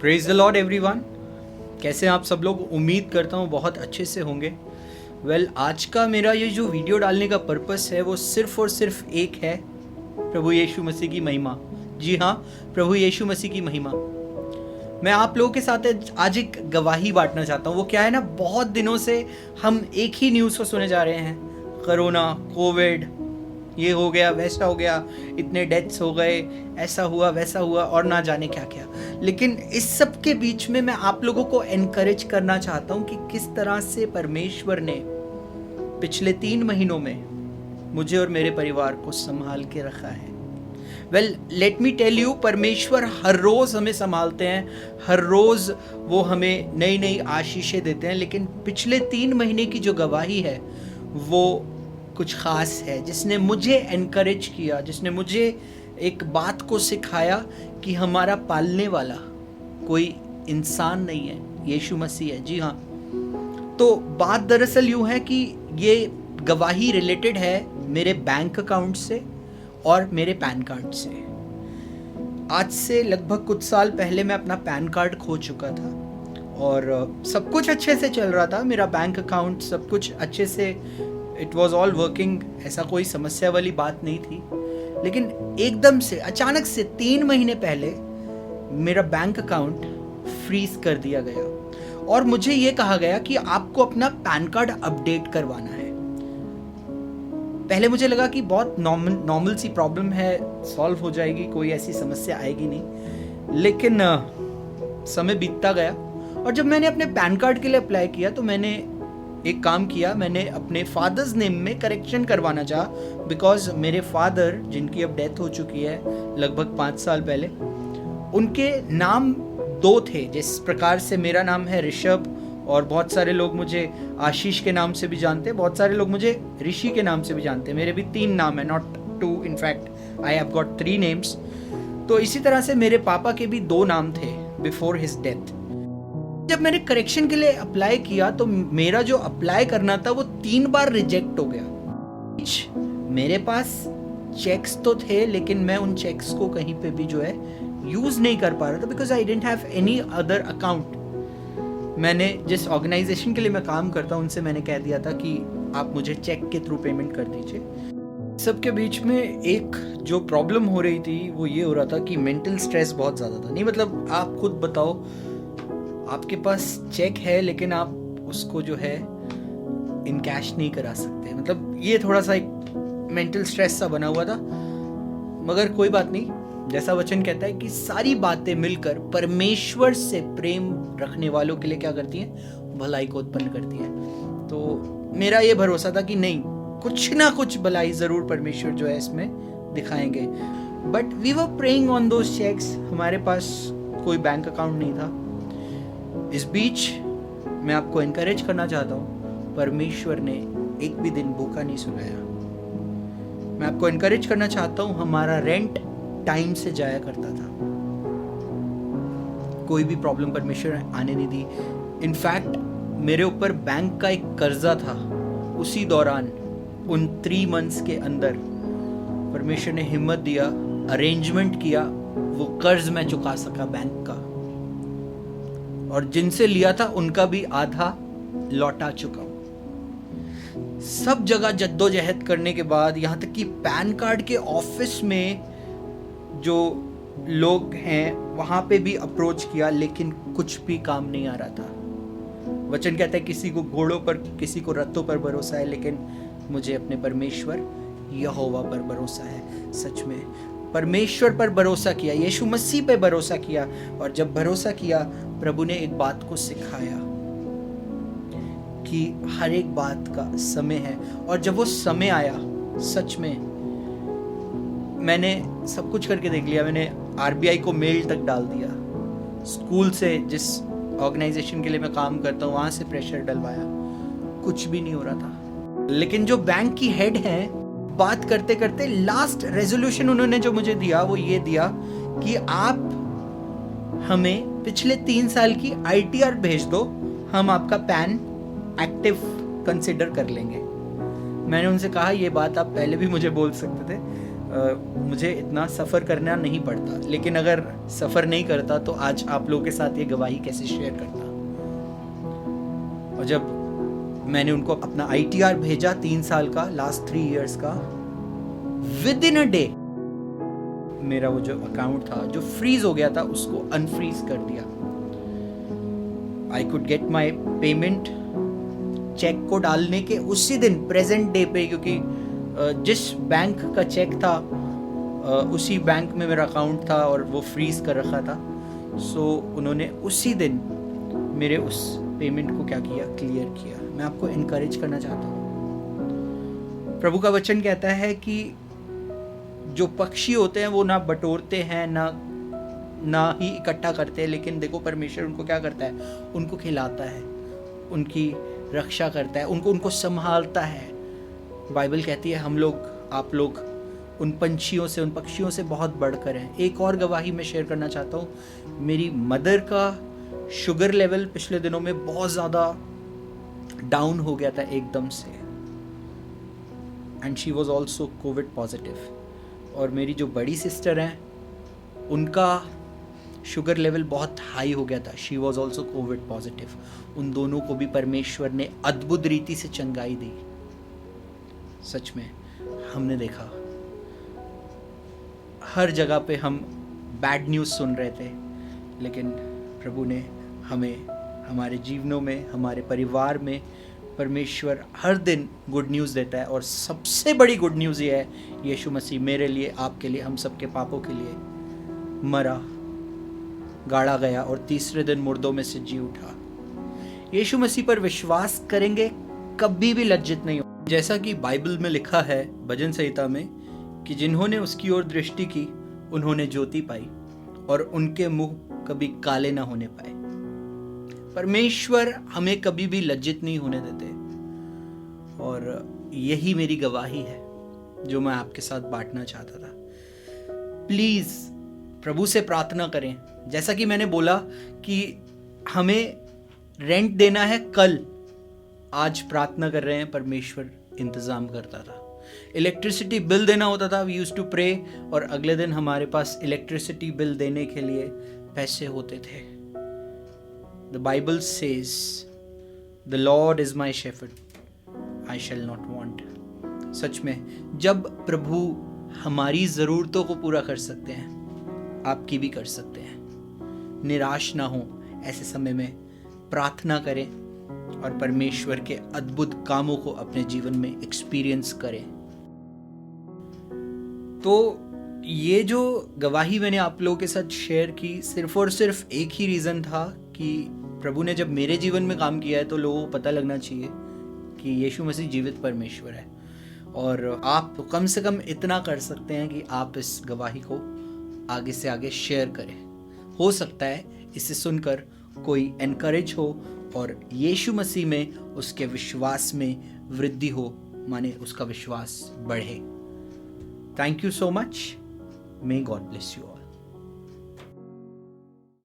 Praise the Lord everyone. कैसे हैं आप सब लोग? उम्मीद करता हूँ बहुत अच्छे से होंगे। आज का मेरा ये जो वीडियो डालने का पर्पस है वो सिर्फ और सिर्फ एक है, प्रभु यीशु मसीह की महिमा। जी हाँ, प्रभु यीशु मसीह की महिमा। मैं आप लोगों के साथ आज एक गवाही बांटना चाहता हूँ। वो क्या है ना, बहुत दिनों से हम एक ही न्यूज़ को सुने जा रहे हैं, कोरोना, कोविड, ये हो गया, वैसा हो गया, इतने डेथ्स हो गए, ऐसा हुआ, वैसा हुआ और ना जाने क्या क्या। लेकिन इस सब के बीच में मैं आप लोगों को एनकरेज करना चाहता हूँ कि किस तरह से परमेश्वर ने पिछले 3 महीनों में मुझे और मेरे परिवार को संभाल के रखा है। लेट मी टेल यू, परमेश्वर हर रोज़ हमें संभालते हैं, हर रोज़ वो हमें नई नई आशीषें देते हैं। लेकिन पिछले 3 महीने की जो गवाही है वो कुछ ख़ास है, जिसने मुझे एनकरेज किया, जिसने मुझे एक बात को सिखाया कि हमारा पालने वाला कोई इंसान नहीं है, यीशु मसीह है। जी हाँ, तो बात दरअसल यूँ है कि ये गवाही रिलेटेड है मेरे बैंक अकाउंट से और मेरे पैन कार्ड से। आज से लगभग कुछ साल पहले मैं अपना पैन कार्ड खो चुका था और सब कुछ अच्छे से चल रहा था, मेरा बैंक अकाउंट सब कुछ अच्छे से, इट वॉज ऑल वर्किंग, ऐसा कोई समस्या वाली बात नहीं थी। लेकिन एकदम से अचानक से 3 महीने पहले मेरा बैंक अकाउंट फ्रीज कर दिया गया और मुझे ये कहा गया कि आपको अपना पैन कार्ड अपडेट करवाना है। पहले मुझे लगा कि बहुत नॉर्मल सी प्रॉब्लम है, सॉल्व हो जाएगी, कोई ऐसी समस्या आएगी नहीं। लेकिन समय बीतता गया और जब मैंने अपने पैन कार्ड के लिए अप्लाई किया तो मैंने एक काम किया, मैंने अपने फादर्स नेम में करेक्शन करवाना चाहा। बिकॉज मेरे फादर, जिनकी अब डेथ हो चुकी है लगभग 5 साल पहले, उनके नाम 2 थे। जिस प्रकार से मेरा नाम है ऋषभ और बहुत सारे लोग मुझे आशीष के नाम से भी जानते हैं, बहुत सारे लोग मुझे ऋषि के नाम से भी जानते हैं। मेरे भी 3 नाम है, not 2, in fact I have got 3 names. तो इसी तरह से मेरे पापा के भी 2 नाम थे बिफोर हिज डेथ। जब मैंने करेक्शन के लिए अप्लाई किया तो मेरा जो अप्लाई करना था वो 3 बार रिजेक्ट हो गया। मेरे पास चेक्स तो थे लेकिन मैं उन चेक्स को कहीं पे भी जो है यूज नहीं कर पा रहा था, because I didn't have any other account. मैंने जिस ऑर्गेनाइजेशन के लिए मैं काम करता हूँ उनसे मैंने कह दिया था कि आप मुझे चेक के थ्रू पेमेंट कर दीजिए। सबके बीच में एक जो प्रॉब्लम हो रही थी वो ये हो रहा था कि मेंटल स्ट्रेस बहुत ज़्यादा था। नहीं मतलब आप खुद बताओ, आपके पास चेक है लेकिन आप उसको जो है इन कैश नहीं करा सकते। मतलब ये थोड़ा सा एक मेंटल स्ट्रेस सा बना हुआ था। मगर कोई बात नहीं, जैसा वचन कहता है कि सारी बातें मिलकर परमेश्वर से प्रेम रखने वालों के लिए क्या करती हैं? भलाई को उत्पन्न करती हैं। तो मेरा ये भरोसा था कि नहीं, कुछ ना कुछ भलाई जरूर परमेश्वर जो है इसमें दिखाएंगे। But we were praying on those cheques. हमारे पास कोई बैंक अकाउंट नहीं था। इस बीच मैं आपको एनकरेज करना चाहता हूँ, परमेश्वर ने एक भी दिन भूखा नहीं सुलाया। मैं आपको एनकरेज करना चाहता हूँ, हमारा रेंट टाइम से जाया करता था, कोई भी प्रॉब्लम परमेश्वर आने नहीं दी। इनफैक्ट मेरे ऊपर बैंक का एक कर्जा था, उसी दौरान उन 3 मंथ्स के अंदर परमेश्वर ने हिम्मत दिया, अरेंजमेंट किया, वो कर्ज मैं चुका सका बैंक का, और जिनसे लिया था उनका भी आधा लौटा चुका हूं। सब जगह जद्दोजहद करने के बाद, यहाँ तक कि पैन कार्ड के ऑफिस में जो लोग हैं वहां पे भी अप्रोच किया, लेकिन कुछ भी काम नहीं आ रहा था। वचन कहता है किसी को घोड़ों पर, किसी को रथों पर भरोसा है, लेकिन मुझे अपने परमेश्वर यहोवा पर भरोसा है। सच में परमेश्वर पर भरोसा किया, यीशु मसीह पे भरोसा किया, और जब भरोसा किया प्रभु ने एक बात को सिखाया कि हर एक बात का समय है। और जब वो समय आया, सच में मैंने सब कुछ करके देख लिया। मैंने आरबीआई को मेल तक डाल दिया, स्कूल से, जिस ऑर्गेनाइजेशन के लिए मैं काम करता हूँ वहां से प्रेशर डलवाया, कुछ भी नहीं हो रहा था। लेकिन जो बैंक की हेड है, बात करते करते लास्ट रेजोल्यूशन उन्होंने जो मुझे दिया वो ये दिया कि आप हमें पिछले 3 साल की ITR भेज दो, हम आपका पैन एक्टिव कंसिडर कर लेंगे। मैंने उनसे कहा ये बात आप पहले भी मुझे बोल सकते थे, मुझे इतना सफ़र करना नहीं पड़ता, लेकिन अगर सफ़र नहीं करता तो आज आप लोगों के साथ ये गवाही कैसे शेयर करता। और जब मैंने उनको अपना ITR भेजा 3 साल का, लास्ट 3 इयर्स का, विद इन अ डे मेरा वो जो अकाउंट था जो फ्रीज हो गया था उसको अनफ्रीज कर दिया। I could get my payment cheque को डालने के उसी दिन, प्रेजेंट डे पे, क्योंकि जिस बैंक का चेक था उसी बैंक में मेरा अकाउंट था और वो फ्रीज कर रखा था। सो उन्होंने उसी दिन मेरे उस पेमेंट को क्या किया, क्लियर किया। मैं आपको इनकरेज करना चाहता हूँ। प्रभु का वचन कहता है कि जो पक्षी होते हैं वो ना बटोरते हैं ना ही इकट्ठा करते हैं, लेकिन देखो परमेश्वर उनको क्या करता है, उनको खिलाता है, उनकी रक्षा करता है, उनको संभालता है। बाइबल कहती है हम लोग, आप लोग उन पंछियों से, उन पक्षियों से बहुत बढ़कर हैं। एक और गवाही मैं शेयर करना चाहता हूँ। मेरी मदर का शुगर लेवल पिछले दिनों में बहुत ज़्यादा डाउन हो गया था एकदम से, and she was also Covid positive. और मेरी जो बड़ी सिस्टर हैं उनका शुगर लेवल बहुत हाई हो गया था, she was also Covid positive. उन दोनों को भी परमेश्वर ने अद्भुत रीति से चंगाई दी। सच में हमने देखा हर जगह पे हम बैड न्यूज़ सुन रहे थे, लेकिन प्रभु ने हमें, हमारे जीवनों में, हमारे परिवार में परमेश्वर हर दिन गुड न्यूज़ देता है। और सबसे बड़ी गुड न्यूज़ ये है, यीशु मसीह मेरे लिए, आपके लिए, हम सबके पापों के लिए मरा, गाड़ा गया और तीसरे दिन मुर्दों में से जी उठा। यीशु मसीह पर विश्वास करेंगे, कभी भी लज्जित नहीं हो। जैसा कि बाइबल में लिखा है भजन संहिता में कि जिन्होंने उसकी ओर दृष्टि की उन्होंने ज्योति पाई और उनके मुंह कभी काले ना होने पाए। परमेश्वर हमें कभी भी लज्जित नहीं होने देते, और यही मेरी गवाही है जो मैं आपके साथ बांटना चाहता था। प्लीज प्रभु से प्रार्थना करें। जैसा कि मैंने बोला कि हमें रेंट देना है कल, आज प्रार्थना कर रहे हैं, परमेश्वर इंतजाम करता था। इलेक्ट्रिसिटी बिल देना होता था, वी यूज्ड टू प्रे, और अगले दिन हमारे पास इलेक्ट्रिसिटी बिल देने के लिए पैसे होते थे। The Bible says, "The Lord is my shepherd, I shall not want." सच में जब प्रभु हमारी ज़रूरतों को पूरा कर सकते हैं, आपकी भी कर सकते हैं। निराश ना हो, ऐसे समय में प्रार्थना करें और परमेश्वर के अद्भुत कामों को अपने जीवन में एक्सपीरियंस करें। तो ये जो गवाही मैंने आप लोगों के साथ शेयर की, सिर्फ और सिर्फ एक ही रीज़न था कि प्रभु ने जब मेरे जीवन में काम किया है तो लोगों को पता लगना चाहिए कि यीशु मसीह जीवित परमेश्वर है। और आप तो कम से कम इतना कर सकते हैं कि आप इस गवाही को आगे से आगे शेयर करें। हो सकता है इसे सुनकर कोई एनकरेज हो और यीशु मसीह में उसके विश्वास में वृद्धि हो, माने उसका विश्वास बढ़े। Thank you so much. May God bless you all.